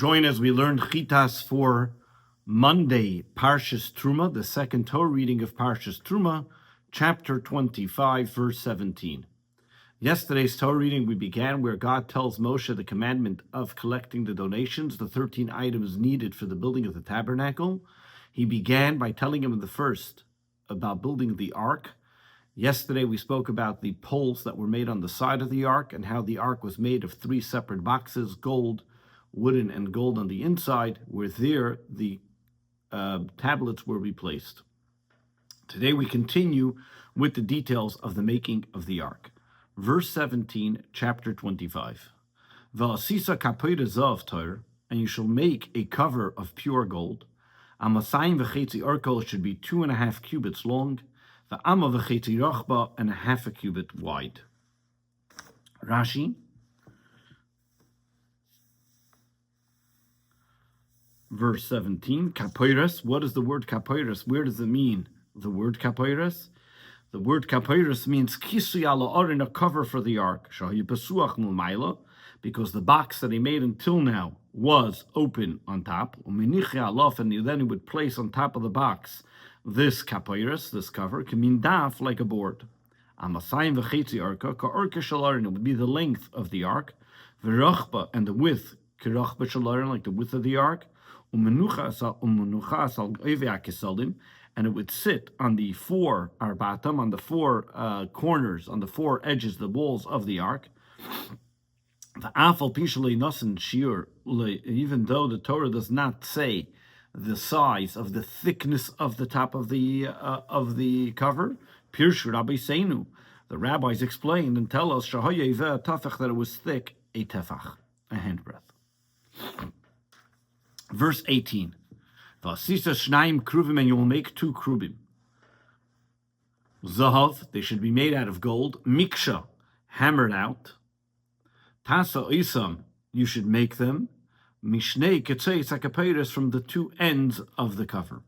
Join as we learn Chitas for Monday, Parshas Terumah, the second Torah reading of Parshas Terumah, chapter 25, verse 17. Yesterday's Torah reading we began where God tells Moshe the commandment of collecting the donations, the 13 items needed for the building of the tabernacle. He began by telling him the first about building the ark. Yesterday we spoke about the poles that were made on the side of the ark and how the ark was made of 3 separate boxes, gold, wooden, and gold on the inside, where there the tablets were replaced. Today we continue with the details of the making of the ark. Verse 17, chapter 25. V'asisa kapoida zav Torah, and you shall make a cover of pure gold. Amasayim v'chetzi orkel should be 2.5 cubits long. V'ama v'chetzi rachba, and 1/2 cubit wide. Rashi. Verse 17, kapoiras. What is the word kapoiras? Where does it mean? The word kapoiras? The word kapoiras means kisui ala orin, a cover for the ark. Shahi pesuach mulmaila, because the box that he made until now was open on top. Uminichi alof, and then he would place on top of the box this kapoiras, this cover, kamindaf, like a board. Amasayim v'chetzi arka, ka orka shalarin, it would be the length of the ark. V'rachba, and the width, kirachba shalarin, like the width of the ark. And it would sit on the 4 arbatam, on the 4 corners, on the 4 edges, the walls of the ark. Even though the Torah does not say the size of the thickness of the top of the cover, the rabbis explained and tell us that it was thick, a tefach, a handbreadth. Verse 18. Vasisa shnaim kruvim, and you will make 2 kruvim. Zahav, they should be made out of gold. Miksha, hammered out. Tasa isam, you should make them. Mishnei ketzei sakaperes, from the 2 ends of the cover.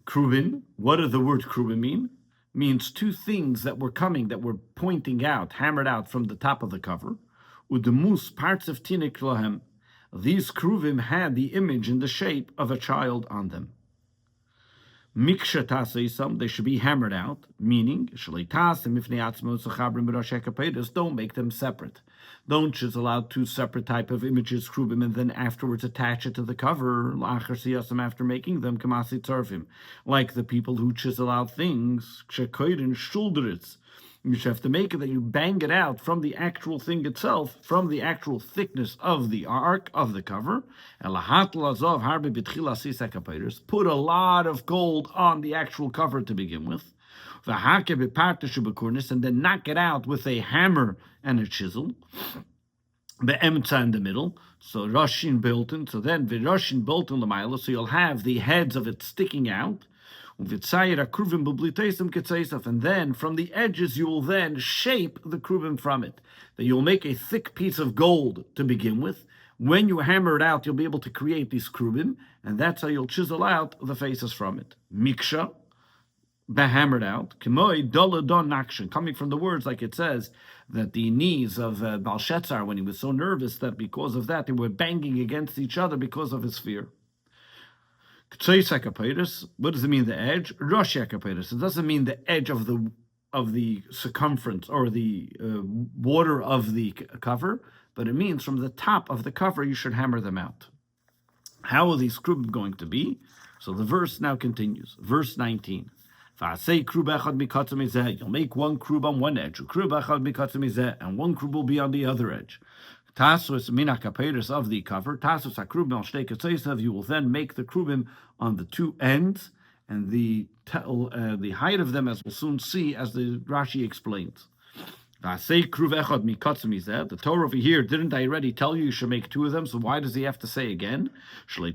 Kruvim, what does the word kruvim mean? Means 2 things that were coming, that were pointing out, hammered out from the top of the cover. Udemus, parts of tinik lahem. These kruvim had the image and the shape of a child on them. Miksha taseisam, they should be hammered out, meaning don't make them separate. Don't chisel out 2 separate type of images, kruvim, and then afterwards attach it to the cover, after making them, kamasi tzarfim, like the people who chisel out things, you should have to make it that you bang it out from the actual thing itself, from the actual thickness of the ark, of the cover. Put a lot of gold on the actual cover to begin with. And then knock it out with a hammer and a chisel. Be'emtza in the middle. So Rashin built in. So then Rashin built in the mile. So you'll have the heads of it sticking out. And then from the edges you will then shape the kruvim from it. That you'll make a thick piece of gold to begin with. When you hammer it out, you'll be able to create these kruvim, and that's how you'll chisel out the faces from it. Miksha, hammered out. Kimoi doladon nakshin, coming from the words like it says that the knees of Belshazzar, when he was so nervous that because of that they were banging against each other because of his fear. What does it mean, the edge? Rosh Yakapetus. It doesn't mean the edge of the circumference or the border of the cover, but it means from the top of the cover you should hammer them out. How are these kruvim going to be? So the verse now continues. Verse 19. You'll make 1 krub on one edge, and 1 krub will be on the other edge. Tasus mina kaperis, of the cover. Tasus hakrubim al shtei ketzeisav. You will then make the krubim on the 2 ends, and the height of them, as we'll soon see, as the Rashi explains. The Torah over here, didn't I already tell you should make 2 of them? So why does he have to say again? You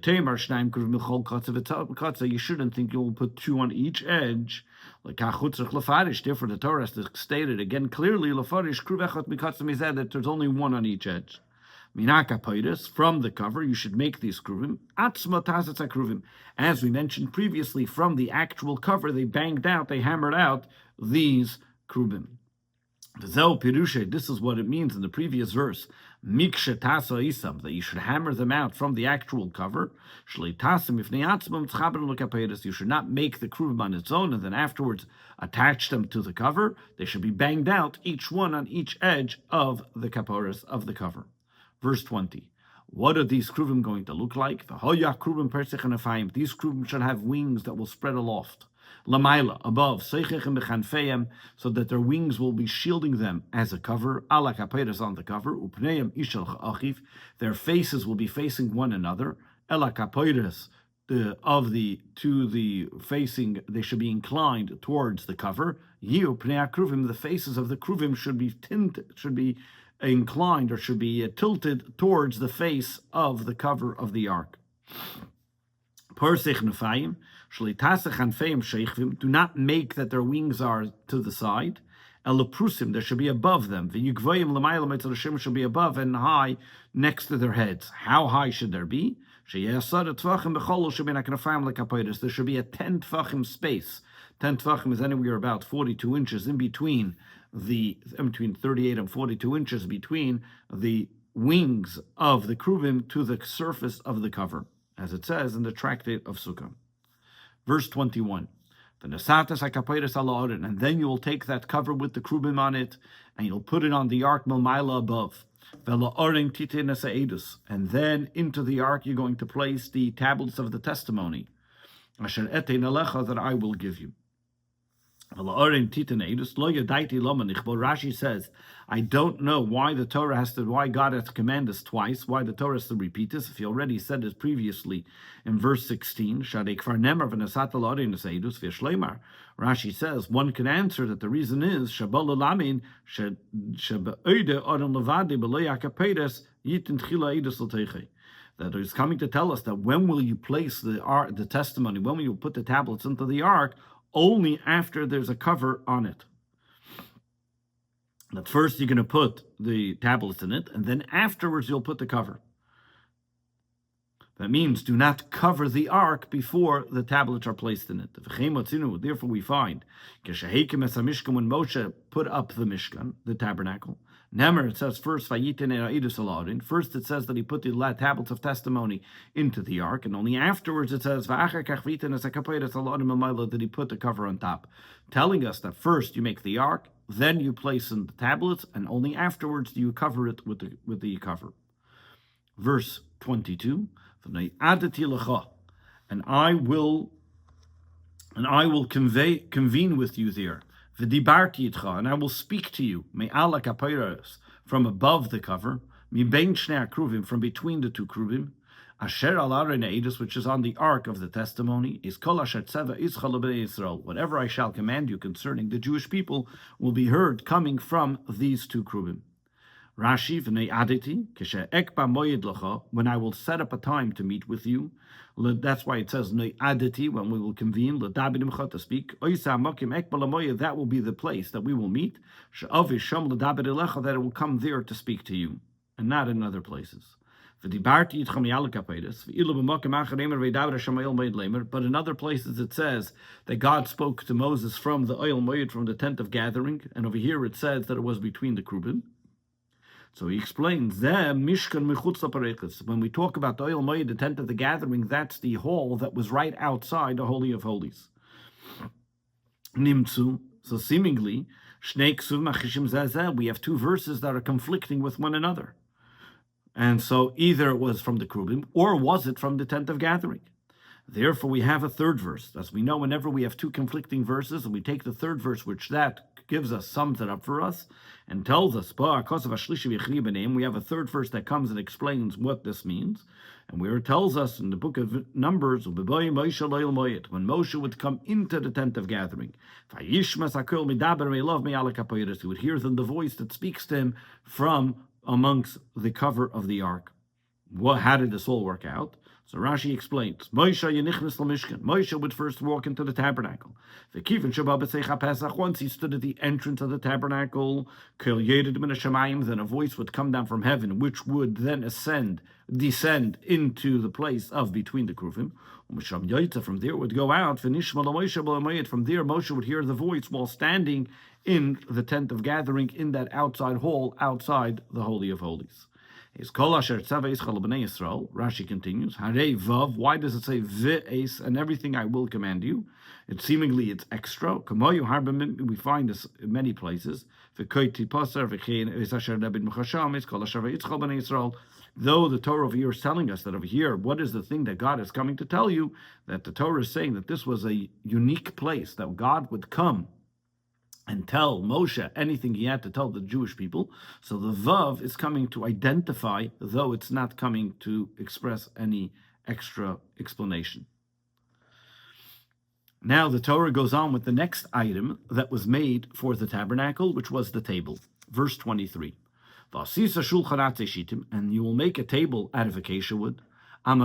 shouldn't think you will put 2 on each edge. Therefore, the Torah has to state it again clearly that there's only 1 on each edge. From the cover, you should make these kruvim. As we mentioned previously, from the actual cover, they banged out, they hammered out these kruvim. This is what it means in the previous verse. That you should hammer them out from the actual cover. You should not make the kruvim on its own and then afterwards attach them to the cover. They should be banged out, each one on each edge of the kaporas of the cover. Verse 20. What are these kruvim going to look like? These kruvim should have wings that will spread aloft. Lamaila, above, so that their wings will be shielding them as a cover, ala kaperes on the cover, upneim ishal achiv, their faces will be facing one another, ela kaperes, facing, they should be inclined towards the cover. Yu pnei kruvim, the faces of the kruvim should be inclined or should be tilted towards the face of the cover of the ark. Do not make that their wings are to the side. They should be above them. Should be above and high next to their heads. How high should there be? There should be a 10 tfachim space. 10 tfachim is anywhere about 42 inches in between 38 and 42 inches between the wings of the kruvim to the surface of the cover, as it says in the tractate of Sukkah. Verse 21. And then you will take that cover with the kruvim on it, and you'll put it on the ark milmaila above. And then into the ark you're going to place the tablets of the testimony, that I will give you. Rashi says, I don't know why why God has to command us twice, why the Torah has to repeat this, if he already said this previously in verse 16. Rashi says, one can answer that the reason is that is coming to tell us that when will you place the testimony, when will you put the tablets into the ark? Only after there's a cover on it. That first you're going to put the tablets in it, and then afterwards you'll put the cover. That means do not cover the ark before the tablets are placed in it. Therefore we find, when Moshe put up the Mishkan, the tabernacle, it says first it says that he put the tablets of testimony into the ark, and only afterwards it says that he put the cover on top, telling us that first you make the ark, then you place in the tablets, and only afterwards do you cover it with the cover. Verse 22. And I will convene with you there. And I will speak to you, from above the cover, from between the two kruvim, which is on the ark of the testimony, is whatever I shall command you concerning the Jewish people will be heard coming from these two kruvim. Rashi, when I will set up a time to meet with you. That's why it says when we will convene to speak. That will be the place that we will meet. That it will come there to speak to you, and not in other places. But in other places it says that God spoke to Moses from the Oyel Moed, from the tent of gathering, and over here it says that it was between the kruvim. So he explains, when we talk about the Oyel Moed, the tent of the gathering, that's the hall that was right outside the Holy of Holies. Nimtzu, so seemingly, we have two verses that are conflicting with one another. And so either it was from the kruvim, or was it from the tent of gathering? Therefore, we have a third verse. As we know, whenever we have two conflicting verses, and we take the third verse, which that gives us, sums it up for us, and tells us, we have a third verse that comes and explains what this means. And where it tells us in the book of Numbers, when Moshe would come into the tent of gathering, he would hear then the voice that speaks to him from amongst the cover of the ark. How did this all work out? So Rashi explains, Moshe would first walk into the tabernacle. Once he stood at the entrance of the tabernacle, then a voice would come down from heaven, which would then descend into the place of between the Kruvim. From there it would go out. From there Moshe would hear the voice while standing in the tent of gathering in that outside hall, outside the Holy of Holies. Rashi continues, why does it say ve'es and everything I will command you? It's extra. We find this in many places. Though the Torah over here is telling us that over here, what is the thing that God is coming to tell you? That the Torah is saying that this was a unique place, that God would come and tell Moshe anything he had to tell the Jewish people. So the Vav is coming to identify, though it's not coming to express any extra explanation. Now the Torah goes on with the next item that was made for the tabernacle, which was the table. Verse 23. And you will make a table out of acacia wood. It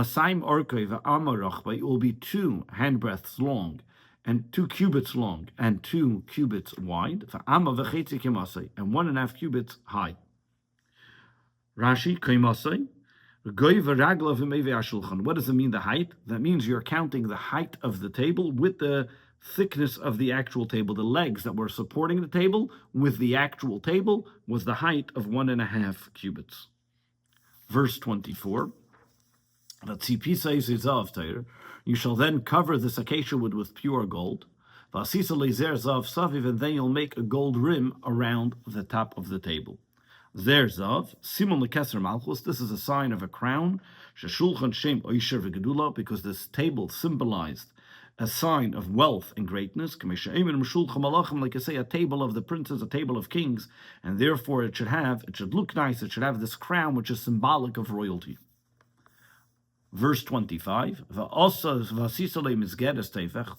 will be 2 handbreadths long, and 2 cubits long, and 2 cubits wide, and 1.5 cubits high. Rashi, what does it mean, the height? That means you're counting the height of the table with the thickness of the actual table. The legs that were supporting the table with the actual table was the height of 1.5 cubits. Verse 24. You shall then cover this acacia wood with pure gold. And then you'll make a gold rim around the top of the table. Zerzav, Simon Lekeser Malchus, this is a sign of a crown. Sheshulchan Shem Oisher V'Gedula, because this table symbolized a sign of wealth and greatness. Like I say, a table of the princes, a table of kings, and therefore it should look nice, it should have this crown which is symbolic of royalty. Verse 25,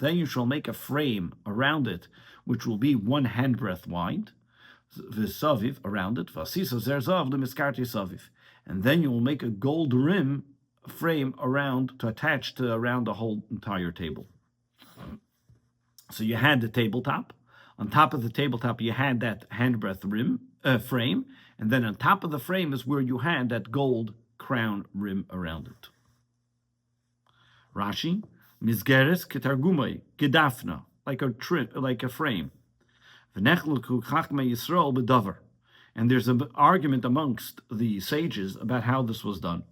then you shall make a frame around it, which will be 1 handbreadth wide, around it, and then you will make a gold rim frame around to attach to around the whole entire table. So you had the tabletop. On top of the tabletop, you had that handbreadth rim frame, and then on top of the frame is where you had that gold crown rim around it. Rashi, Mizgeres ketargumai, gedafna, like a frame. And there's an argument amongst the sages about how this was done.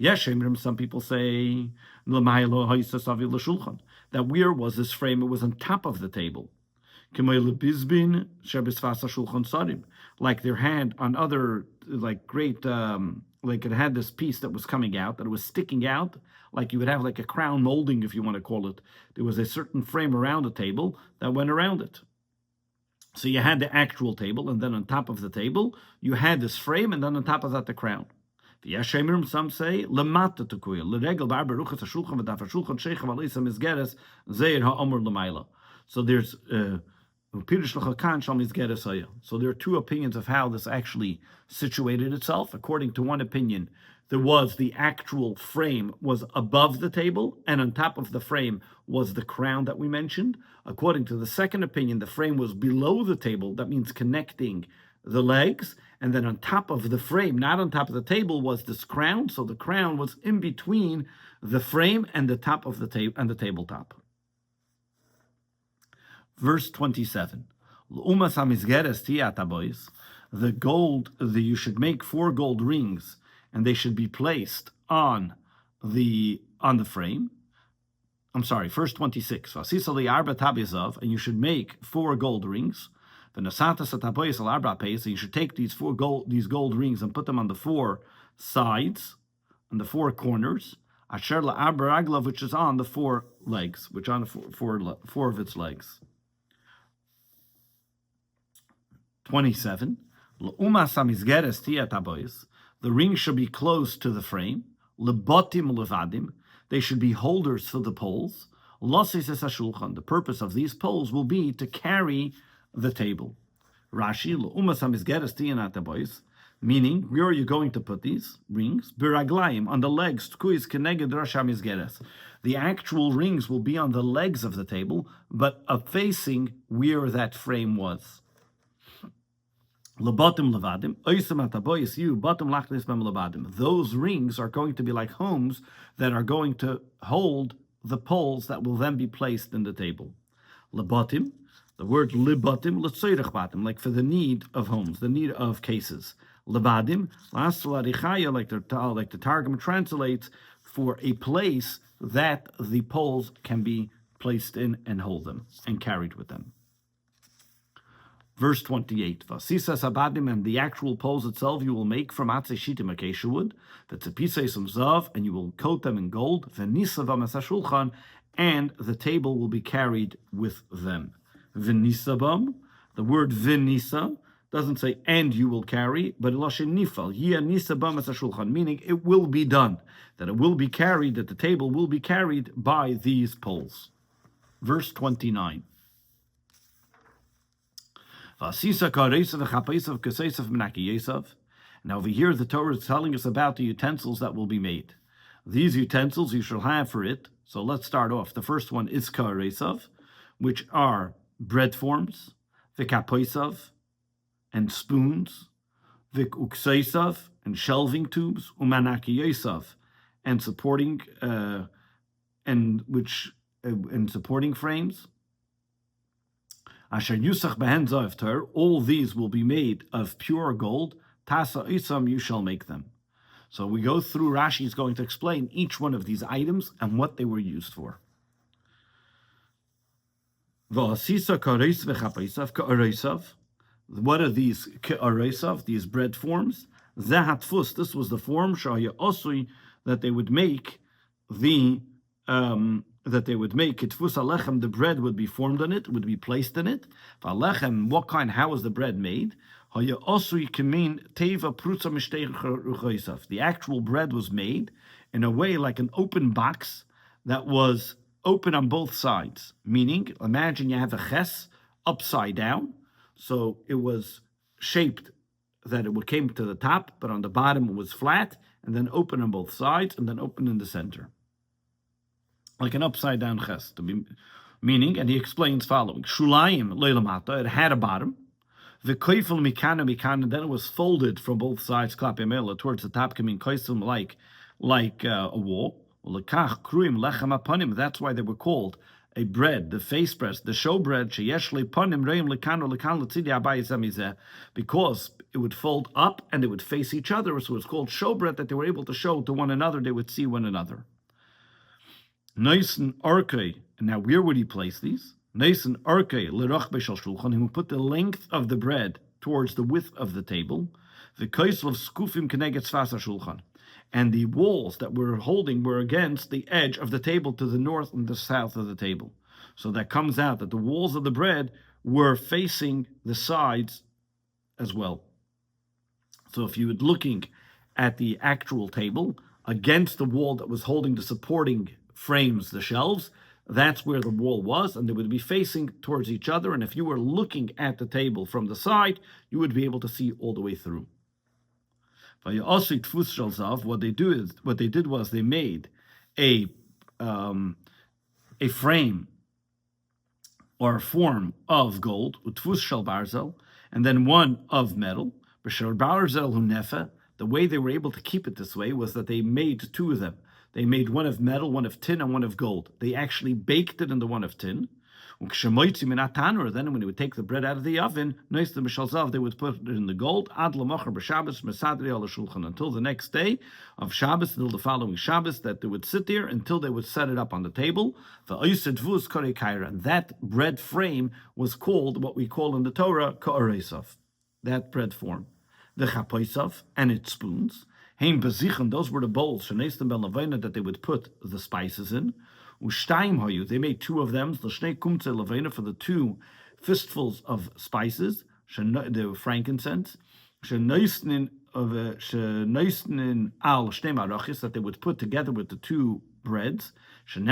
Some people say that where was this frame? It was on top of the table. Like their hand on other, like great, like it had this piece that was coming out, that it was sticking out, like you would have like a crown molding, if you want to call it. There was a certain frame around the table that went around it. So you had the actual table, and then on top of the table, you had this frame, and then on top of that, the crown. Some say, so there's so there are 2 opinions of how this actually situated itself. According to one opinion, the actual frame was above the table, and on top of the frame was the crown that we mentioned. According to the second opinion, the frame was below the table. That means connecting the legs, and then on top of the frame, not on top of the table, was this crown. So the crown was in between the frame and the top of the table and the tabletop. Verse 27. The gold, you should make 4 gold rings, and they should be placed on the frame. I'm sorry, verse 26. And you should make 4 gold rings. And you should take these gold rings and put them on the 4 sides, on the 4 corners, which is on the 4 legs, which on the 4 of its legs. 27. The ring should be close to the frame. They should be holders for the poles. The purpose of these poles will be to carry the table. Rashi, Meaning, where are you going to put these rings? Biraglaim, on the legs. Tkuis keneged rosh hamizgeres. The actual rings will be on the legs of the table, but facing where that frame was. Lebatim levadim, oisem ataboyis you, batim lachlis mem levadim. Those rings are going to be like homes that are going to hold the poles that will then be placed in the table. Lebatim, the word libatim, letzoyrech batim, like for the need of homes, the need of cases. Lebadim, like the Targum translates, for a place that the poles can be placed in and hold them and carried with them. Verse 28, Vasisas abadim, and the actual poles itself you will make from atzei shitim acacia wood, that's a piece of zav, and you will coat them in gold, v'nisa v'masashulchan, and the table will be carried with them. V'nisabam, the word v'nisa doesn't say and you will carry, but loshin nifal, yia nisabam masashulchan, meaning it will be done, that it will be carried, that the table will be carried by these poles. Verse 29. Now over here the Torah is telling us about the utensils that will be made. These utensils you shall have for it. So let's start off. The first one is karesav, which are bread forms, v'kapoisav, and spoons, v'ukseisav, and shelving tubes, umanakiyesav, and supporting supporting frames. Asher yusach behen zav, all these will be made of pure gold. Tasa isam, you shall make them. So we go through. Rashi is going to explain each one of these items and what they were used for. V'asisa kareis v'chapaisav ka'areisav. What are these ka'areisav? These bread forms. Zehatfus. This was the form shaya osui that they would make kitfus alechem, the bread would be formed on it, would be placed in it. Alechem, what kind? How was the bread made? The actual bread was made in a way like an open box that was open on both sides. Meaning, imagine you have a ches upside down, so it was shaped that it came to the top, but on the bottom it was flat, and then open on both sides, and then open in the center. Like an upside down ches, meaning, and he explains following: Shulayim leilamata, it had a bottom. The koifel mikana, then it was folded from both sides, klapemela, towards the top, coming koifel like a wall. Lekach kruim lechem apanim. That's why they were called a bread, the face bread, the show bread. Sheyeshle panim reim lekano lekan letzidi abayis amizeh, because it would fold up and they would face each other. So it's called show bread, that they were able to show to one another. They would see one another. Nice and arkei. And now where would he place these? Nice and arkei lerachbe shel shulchan. He would put the length of the bread towards the width of the table. The kaisel of skufim keneged tzfas shulchan. And the walls that we're holding were against the edge of the table to the north and the south of the table. So that comes out that the walls of the bread were facing the sides as well. So if you were looking at the actual table against the wall that was holding the supporting frames, the shelves, that's where the wall was, and they would be facing towards each other. And if you were looking at the table from the side, you would be able to see all the way through. What they did was they made a frame or a form of gold, utfus shel barzel, and then one of metal. The way they were able to keep it this way was that they made two of them. They made one of metal, one of tin, and one of gold. They actually baked it in the one of tin. Then when they would take the bread out of the oven, they would put it in the gold until the next day of Shabbos, until the following Shabbos, that they would sit there until they would set it up on the table. And that bread frame was called, what we call in the Torah, ka'aresav, that bread form. The chapoisav and its spoons. Those were the bowls that they would put the spices in. They made two of them, for the two fistfuls of spices, the frankincense, that they would put together with the two breads. As it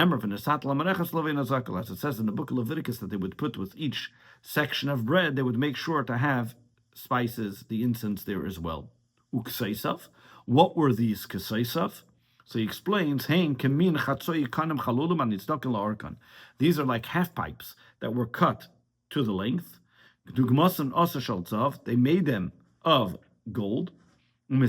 says in the book of Leviticus, that they would put with each section of bread, they would make sure to have spices, the incense there as well. Ukseisav. What were these Keseisav? So he explains, these are like half pipes that were cut to the length. They made them of gold. And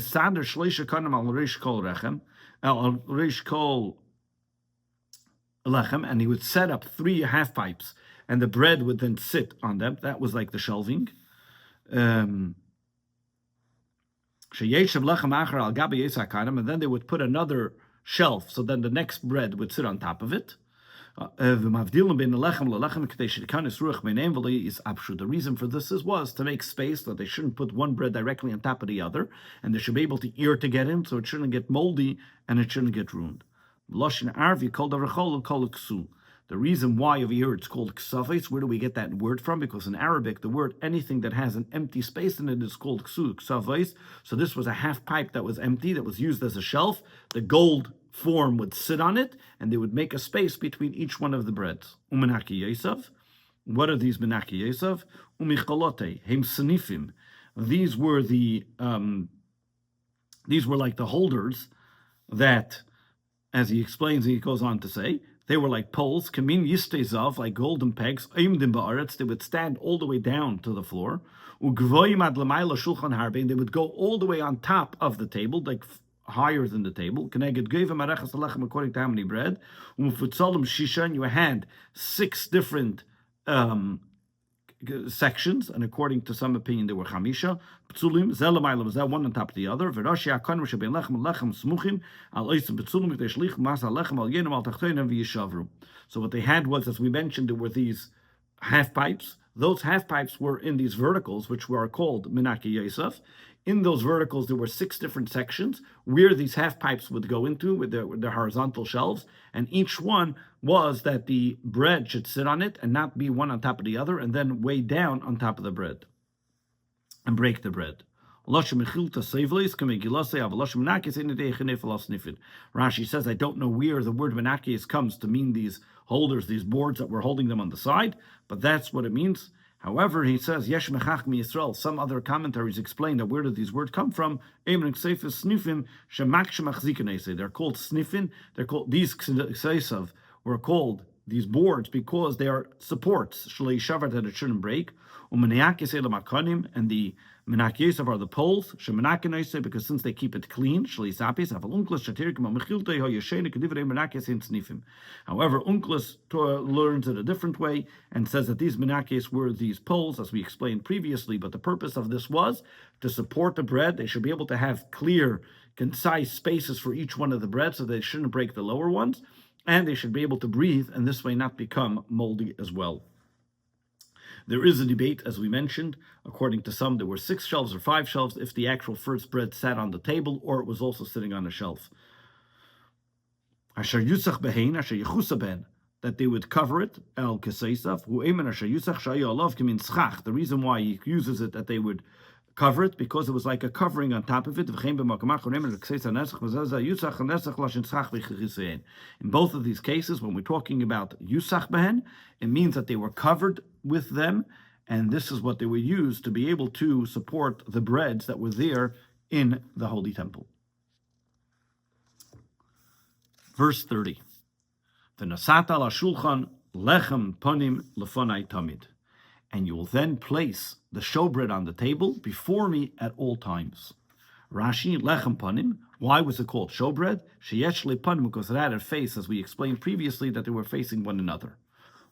he would set up 3 half pipes, and the bread would then sit on them. That was like the shelving. And then they would put another shelf, so then the next bread would sit on top of it. The reason for this was to make space, that they shouldn't put one bread directly on top of the other, and they should be able to ear to get in, so it shouldn't get moldy and it shouldn't get ruined. The reason why over here it's called ksafes, where do we get that word from? Because in Arabic, the word anything that has an empty space in it is called ksafes. So this was a half pipe that was empty, that was used as a shelf. The gold form would sit on it, and they would make a space between each one of the breads. Umenaki Yesav. What are these menaki Yesav? Umicholote, hem snifim. These were like the holders that, as he explains, he goes on to say, they were like poles, kamin yistezav, like golden pegs, aimdim ba'aretz, they would stand all the way down to the floor, ugvoyim ad lamayla shulchan harbein, they would go all the way on top of the table, like higher than the table. Keneged gevim arechas alechem, according to how many bread, umfutzalim shisha, and you had 6 different sections, and according to some opinion, there were chamisha. Ptzulim, zelamayla was that one on top of the other. V'rashi hakon v'shabein lechem lechem smuchim al oisim ptzulim v'tei shlich mas al lechem al yenim al tachtoinim v'yishavru. So what they had was, as we mentioned, there were these half pipes. Those half pipes were in these verticals, which were called menaki yosef. In those verticals, there were 6 different sections where these half pipes would go into with their horizontal shelves, and each one was that the bread should sit on it and not be one on top of the other, and then weigh down on top of the bread and break the bread. Rashi says, I don't know where the word menakis comes to mean these holders, these boards that were holding them on the side, but that's what it means. However, he says, Yesh mechach mi Yisrael. Some other commentaries explain that where did these words come from? They're called snifin. They're called, these kseisav were called these boards because they are supports, that it shouldn't break. And the menakyesav are the poles, because since they keep it clean. However, Unclus learns it a different way and says that these menakyes were these poles, as we explained previously, but the purpose of this was to support the bread. They should be able to have clear, concise spaces for each one of the bread, so they shouldn't break the lower ones, and they should be able to breathe, and this way not become moldy as well. There is a debate, as we mentioned. According to some, there were 6 shelves or 5 shelves if the actual first bread sat on the table, or it was also sitting on a shelf. Asher yusach behein, asher yechusa ben, that they would cover it, el keseisav, hu emen asher yusach shayu alav kimin schach. The reason why he uses it that they would cover it, because it was like a covering on top of it. In both of these cases, when we're talking about yusach behen, it means that they were covered with them, and this is what they were used to be able to support the breads that were there in the Holy Temple. Verse 30. V'nasata la shulchan lechem ponim lefonai tamid. And you will then place the showbread on the table before me at all times. Rashi, lechem panim. Why was it called showbread? Sheyesh le panim, because it had a face, as we explained previously, that they were facing one another.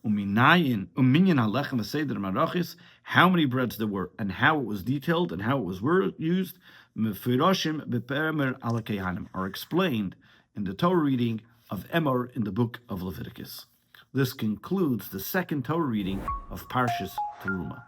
Uminyan halechem v'seder marachis. How many breads there were, and how it was detailed, and how it was used. Mefiroshim beperemer ala kehanim are explained in the Torah reading of Emor in the book of Leviticus. This concludes the second Torah reading of Parshas Terumah.